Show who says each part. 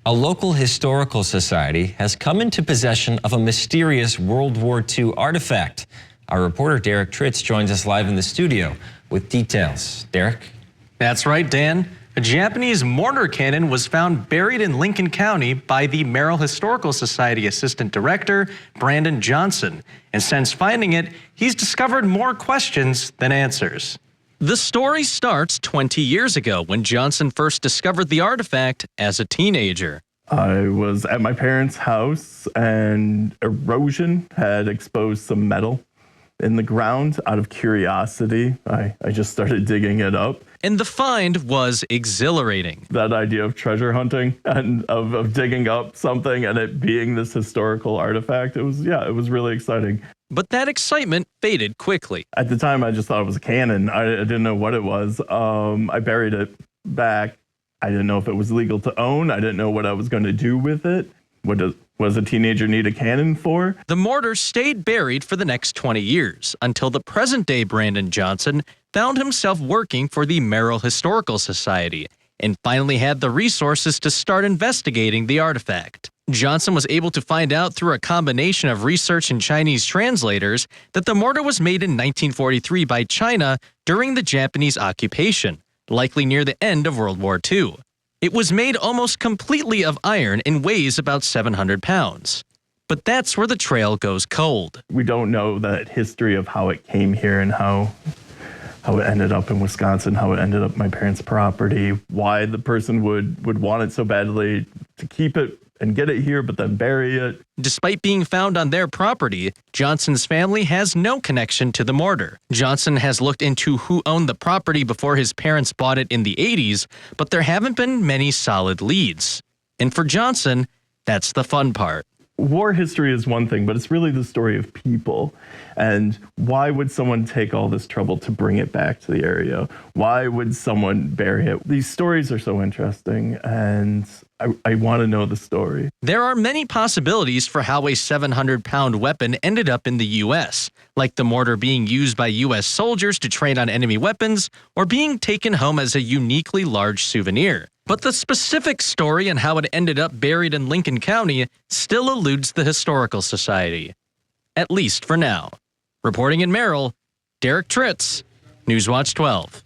Speaker 1: A local historical society has come into possession of a mysterious World War II artifact. Our reporter Derek Tritz joins us live in the studio with details. Derek?
Speaker 2: That's right, Dan. A Japanese mortar cannon was found buried in Lincoln County by the Merrill Historical Society Assistant Director, Brandon Johnson. And since finding it, he's discovered more questions than answers. The story starts 20 years ago when Johnson first discovered the artifact as a teenager.
Speaker 3: I was at my parents' house and erosion had exposed some metal in the ground. Out of curiosity, I just started digging it up.
Speaker 2: And the find was exhilarating.
Speaker 3: That idea of treasure hunting and of digging up something and it being this historical artifact, it was really exciting.
Speaker 2: But that excitement faded quickly.
Speaker 3: At the time, I just thought it was a cannon. I didn't know what it was. I buried it back. I didn't know if it was legal to own. I didn't know what I was going to do with it. What does a teenager need a cannon for?
Speaker 2: The mortar stayed buried for the next 20 years until the present-day Brandon Johnson found himself working for the Merrill Historical Society and finally had the resources to start investigating the artifact. Johnson was able to find out through a combination of research and Chinese translators that the mortar was made in 1943 by China during the Japanese occupation, likely near the end of World War II. It was made almost completely of iron and weighs about 700 pounds. But that's where the trail goes cold.
Speaker 3: We don't know that history of how it came here and how it ended up in Wisconsin, how it ended up my parents' property, why the person would want it so badly to keep it and get it here, but then bury it.
Speaker 2: Despite being found on their property, Johnson's family has no connection to the mortar. Johnson has looked into who owned the property before his parents bought it in the 80s, but there haven't been many solid leads. And for Johnson, that's the fun part.
Speaker 3: War history is one thing, but it's really the story of people. And why would someone take all this trouble to bring it back to the area? Why would someone bury it? These stories are so interesting, and I want to know the story.
Speaker 2: There are many possibilities for how a 700-pound weapon ended up in the U.S., like the mortar being used by U.S. soldiers to train on enemy weapons or being taken home as a uniquely large souvenir. But the specific story and how it ended up buried in Lincoln County still eludes the Historical Society. At least for now. Reporting in Merrill, Derek Tritz, Newswatch 12.